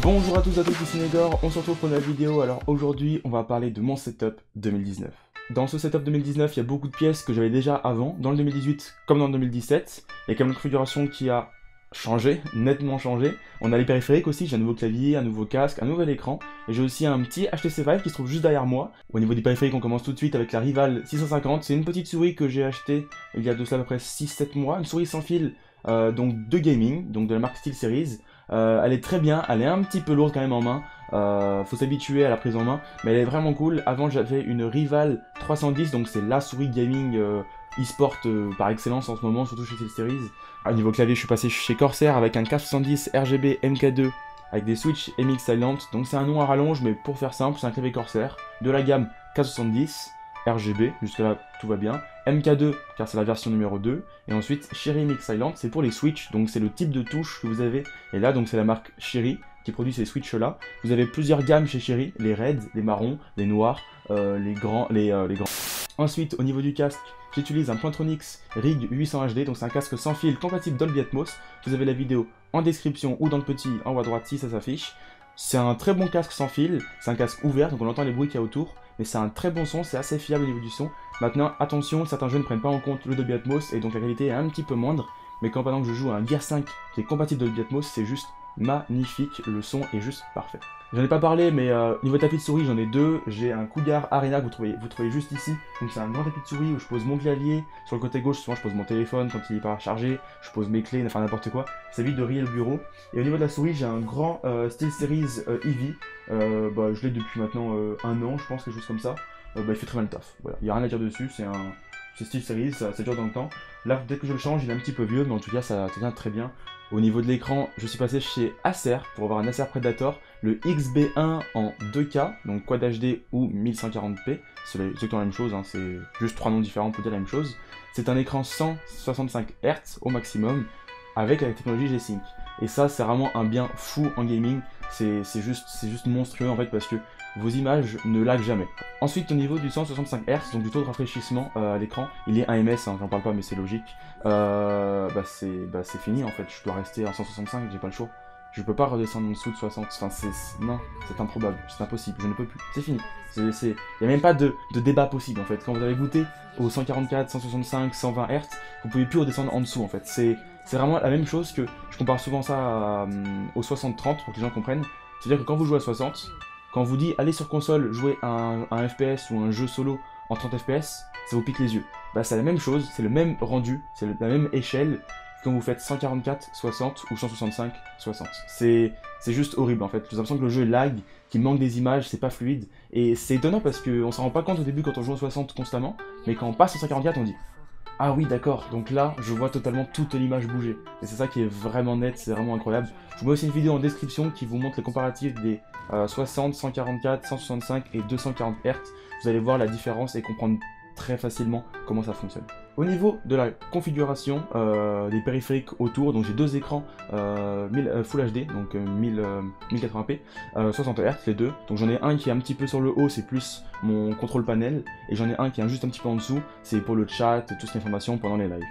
Bonjour à tous ici Négor, on se retrouve pour une nouvelle vidéo. Alors aujourd'hui on va parler de mon setup 2019. Dans ce setup 2019 il y a beaucoup de pièces que j'avais déjà avant, dans le 2018 comme dans le 2017. Il y a quand même une configuration qui a changé, nettement changé. On a les périphériques aussi, j'ai un nouveau clavier, un nouveau casque, un nouvel écran. Et j'ai aussi un petit HTC Vive qui se trouve juste derrière moi. Au niveau des périphériques on commence tout de suite avec la Rival 650. C'est une petite souris que j'ai achetée il y a de cela à peu près 6-7 mois. Une souris sans fil, donc de gaming, donc de la marque SteelSeries. Elle est très bien, elle est un petit peu lourde quand même en main, faut s'habituer à la prise en main, mais elle est vraiment cool. Avant j'avais une Rival 310, donc c'est la souris gaming e-sport par excellence en ce moment, surtout chez SteelSeries. Au niveau clavier je suis passé chez Corsair avec un K70 RGB MK2 avec des switches MX Silent, donc c'est un nom à rallonge mais pour faire simple c'est un clavier Corsair de la gamme K70 RGB, jusque là tout va bien, MK2 car c'est la version numéro 2, et ensuite Cherry MX Silent, c'est pour les switches, donc c'est le type de touche que vous avez, et là donc c'est la marque Cherry qui produit ces switches là. Vous avez plusieurs gammes chez Cherry, les raids, les marrons, les noirs, les grands. Ensuite au niveau du casque, j'utilise un Pointronix Rig 800 HD, donc c'est un casque sans fil compatible Dolby Atmos. Vous avez la vidéo en description ou dans le petit en haut à droite si ça s'affiche. C'est un très bon casque sans fil, c'est un casque ouvert donc on entend les bruits qu'il y a autour, mais c'est un très bon son, c'est assez fiable au niveau du son. Maintenant attention, certains jeux ne prennent pas en compte le Dolby Atmos et donc la qualité est un petit peu moindre, mais quand par exemple je joue à un Gear 5 qui est compatible Dolby Atmos, c'est juste magnifique, le son est juste parfait. J'en ai pas parlé, mais niveau tapis de souris, j'en ai deux. J'ai un Cougar Arena que vous trouvez juste ici. Donc c'est un grand tapis de souris où je pose mon clavier. Sur le côté gauche, souvent je pose mon téléphone quand il est pas rechargé. Je pose mes clés, enfin n'importe quoi. Ça évite de rayer le bureau. Et au niveau de la souris, j'ai un grand SteelSeries Eevee. Je l'ai depuis maintenant un an, je pense, quelque chose comme ça. Il fait très mal le taf. Voilà, il n'y a rien à dire dessus, c'est SteelSeries, ça dure dans le temps. Là, dès que je le change, il est un petit peu vieux, mais en tout cas, ça tient très bien. Au niveau de l'écran, je suis passé chez Acer pour avoir un Acer Predator, le XB1 en 2K, donc Quad HD ou 1140p. C'est exactement la même chose, hein, c'est juste trois noms différents pour dire la même chose. C'est un écran 165 Hz au maximum, avec la technologie G-Sync. Et ça, c'est vraiment un bien fou en gaming. C'est juste monstrueux en fait parce que vos images ne laguent jamais. Ensuite, au niveau du 165 Hz, donc du taux de rafraîchissement à l'écran, il est 1 ms, hein, j'en parle pas mais c'est logique. C'est fini en fait, je dois rester à 165, j'ai pas le choix. Je peux pas redescendre en dessous de 60, enfin non, c'est improbable, c'est impossible, je ne peux plus, c'est fini. Il n'y a même pas de débat possible en fait. Quand vous avez goûté au 144, 165, 120 Hz, vous pouvez plus redescendre en dessous en fait. C'est vraiment la même chose que, je compare souvent ça au 60-30 pour que les gens comprennent. C'est-à-dire que quand vous jouez à 60, quand on vous dit allez sur console jouer un FPS ou un jeu solo en 30 FPS, ça vous pique les yeux. Bah c'est la même chose, c'est le même rendu, c'est la même échelle que quand vous faites 144, 60 ou 165, 60. C'est juste horrible en fait. J'ai l'impression que le jeu lag, qu'il manque des images, c'est pas fluide. Et c'est étonnant parce qu'on s'en rend pas compte au début quand on joue au 60 constamment, mais quand on passe au 144 on dit ah oui d'accord, donc là je vois totalement toute l'image bouger. Et c'est ça qui est vraiment net, c'est vraiment incroyable. Je vous mets aussi une vidéo en description qui vous montre les comparatifs des 60, 144, 165 et 240 Hz. Vous allez voir la différence et comprendre très facilement comment ça fonctionne. Au niveau de la configuration des périphériques autour, donc j'ai deux écrans Full HD, donc 1080p, 60 Hz les deux. Donc j'en ai un qui est un petit peu sur le haut, c'est plus mon contrôle panel, et j'en ai un qui est juste un petit peu en dessous, c'est pour le chat et toute cette information pendant les lives.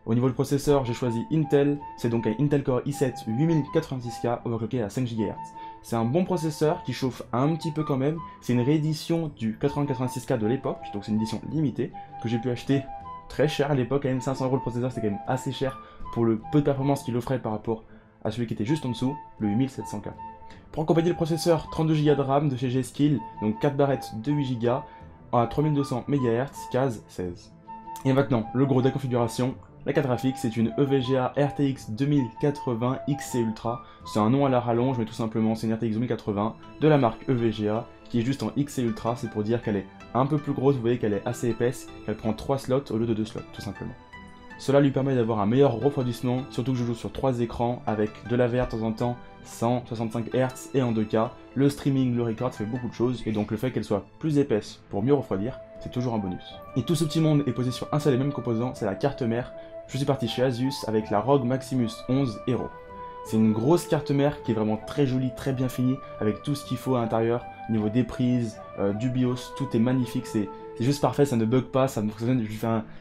Au niveau du processeur, j'ai choisi Intel, c'est donc un Intel Core i7 8086K overclocké à 5 GHz. C'est un bon processeur qui chauffe un petit peu quand même, c'est une réédition du 8086K de l'époque, donc c'est une édition limitée, que j'ai pu acheter très cher à l'époque, quand même 500 € le processeur, c'est quand même assez cher pour le peu de performance qu'il offrait par rapport à celui qui était juste en dessous, le 8700K. Pour accompagner le processeur, 32 Go de RAM de chez G-Skill, donc 4 barrettes de 8 Go à 3200 MHz, case 16. Et maintenant, le gros de la configuration. La carte graphique, c'est une EVGA RTX 2080 XC Ultra. C'est un nom à la rallonge, mais tout simplement, c'est une RTX 2080 de la marque EVGA qui est juste en XC Ultra. C'est pour dire qu'elle est un peu plus grosse, vous voyez qu'elle est assez épaisse, qu'elle prend 3 slots au lieu de 2 slots, tout simplement. Cela lui permet d'avoir un meilleur refroidissement, surtout que je joue sur 3 écrans avec de la VR de temps en temps, 165 Hz et en 2K. Le streaming, le record fait beaucoup de choses, et donc le fait qu'elle soit plus épaisse pour mieux refroidir, c'est toujours un bonus. Et tout ce petit monde est posé sur un seul et même composant, c'est la carte mère. Je suis parti chez Asus avec la ROG Maximus 11 Hero. C'est une grosse carte mère qui est vraiment très jolie, très bien finie, avec tout ce qu'il faut à l'intérieur, niveau des prises, du BIOS, tout est magnifique, c'est juste parfait, ça ne bug pas, ça me fonctionne,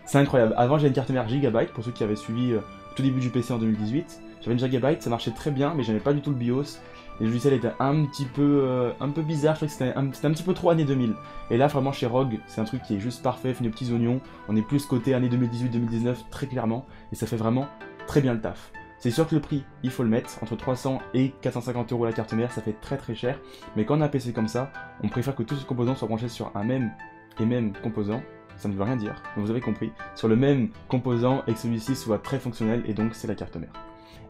c'est incroyable. Avant j'avais une carte mère Gigabyte, pour ceux qui avaient suivi tout début du PC en 2018, J'avais une Gigabyte, ça marchait très bien, mais j'aimais pas du tout le BIOS. Et le logiciel était un peu bizarre, je trouvais que c'était un petit peu trop années 2000. Et là, vraiment, chez Rogue, c'est un truc qui est juste parfait, fait des petits oignons. On est plus côté années 2018-2019, très clairement. Et ça fait vraiment très bien le taf. C'est sûr que le prix, il faut le mettre. Entre 300 et 450 € la carte mère, ça fait très cher. Mais quand on a un PC comme ça, on préfère que tous ces composants soient branchés sur un même composant. Ça ne veut rien dire, mais vous avez compris. Sur le même composant et que celui-ci soit très fonctionnel, et donc c'est la carte mère.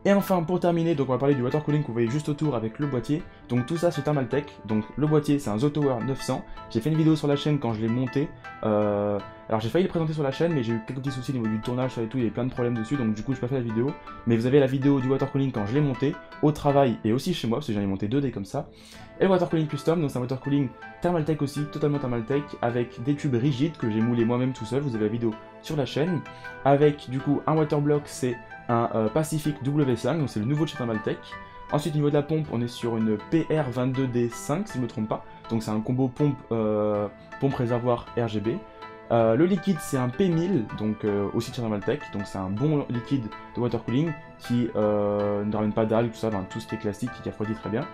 Et enfin, pour terminer, donc on va parler du water cooling que vous voyez juste autour avec le boîtier. Donc tout ça c'est Thermaltake. Donc le boîtier c'est un Zotower 900. J'ai fait une vidéo sur la chaîne quand je l'ai monté. Alors j'ai failli le présenter sur la chaîne, mais j'ai eu quelques petits soucis au niveau du tournage et tout, il y avait plein de problèmes dessus, donc du coup j'ai pas fait la vidéo. Mais vous avez la vidéo du water cooling quand je l'ai monté, au travail et aussi chez moi, parce que j'en ai monté 2D comme ça. Et le water cooling custom, donc c'est un water cooling Thermaltake aussi, totalement Thermaltake, avec des tubes rigides que j'ai moulés moi-même tout seul, vous avez la vidéo sur la chaîne. Avec du coup un water block, c'est un Pacific W5, donc c'est le nouveau de chez Thermaltake. Ensuite au niveau de la pompe, on est sur une PR22D5 si je ne me trompe pas, donc c'est un combo pompe réservoir RGB. Le liquide c'est un P1000, donc aussi de chez Thermaltake, donc c'est un bon liquide de water cooling qui ne ramène pas d'algues, tout ça, tout ce qui est classique, qui refroidit très bien.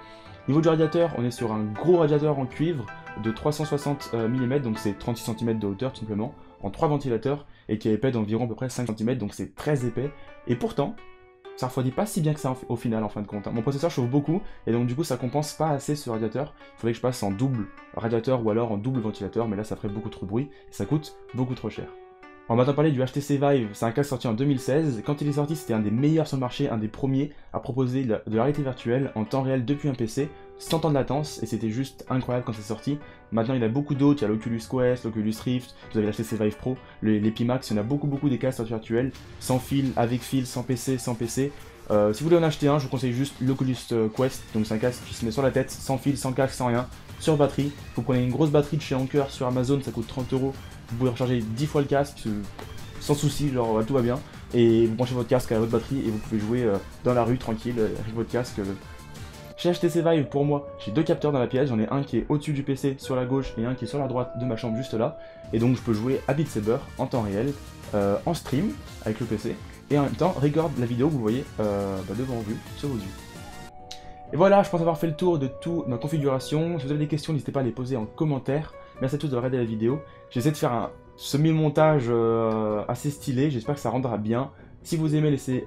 Niveau du radiateur, on est sur un gros radiateur en cuivre de 360 mm, donc c'est 36 cm de hauteur tout simplement, en 3 ventilateurs, et qui est épais d'environ à peu près 5 cm, donc c'est très épais, et pourtant, ça refroidit pas si bien que ça au final en fin de compte. Mon processeur chauffe beaucoup, et donc du coup ça compense pas assez ce radiateur. Il faudrait que je passe en double radiateur ou alors en double ventilateur, mais là ça ferait beaucoup trop de bruit, et ça coûte beaucoup trop cher. On va maintenant parler du HTC Vive, c'est un casque sorti en 2016. Quand il est sorti, c'était un des meilleurs sur le marché, un des premiers à proposer de la réalité virtuelle en temps réel depuis un PC, sans temps de latence, et c'était juste incroyable quand c'est sorti. Maintenant, il y en a beaucoup d'autres, il y a l'Oculus Quest, l'Oculus Rift, vous avez l'HTC Vive Pro, les Pimax, il y en a beaucoup des casques virtuels, sans fil, avec fil, sans PC, sans PC. Si vous voulez en acheter un, je vous conseille juste l'Oculus Quest, donc c'est un casque qui se met sur la tête, sans fil, sans casque, sans rien, sur batterie. Vous prenez une grosse batterie de chez Anker sur Amazon, ça coûte 30 €. Vous pouvez recharger 10 fois le casque, sans souci, genre tout va bien. Et vous branchez votre casque à votre batterie et vous pouvez jouer dans la rue tranquille avec votre casque. Chez HTC Vive, pour moi, j'ai 2 capteurs dans la pièce. J'en ai un qui est au-dessus du PC sur la gauche et un qui est sur la droite de ma chambre juste là. Et donc je peux jouer à Beat Saber en temps réel, en stream avec le PC. Et en même temps, record la vidéo que vous voyez devant vous, sur vos yeux. Et voilà, je pense avoir fait le tour de toute ma configuration. Si vous avez des questions, n'hésitez pas à les poser en commentaire. Merci à tous d'avoir regardé la vidéo. J'essaie de faire un semi-montage assez stylé, j'espère que ça rendra bien. Si vous aimez, laissez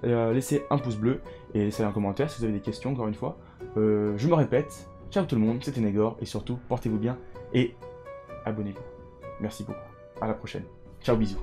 un pouce bleu et laissez un commentaire si vous avez des questions, encore une fois. Je me répète, ciao tout le monde, c'était Negor, et surtout, portez-vous bien et abonnez-vous. Merci beaucoup, à la prochaine. Ciao, bisous.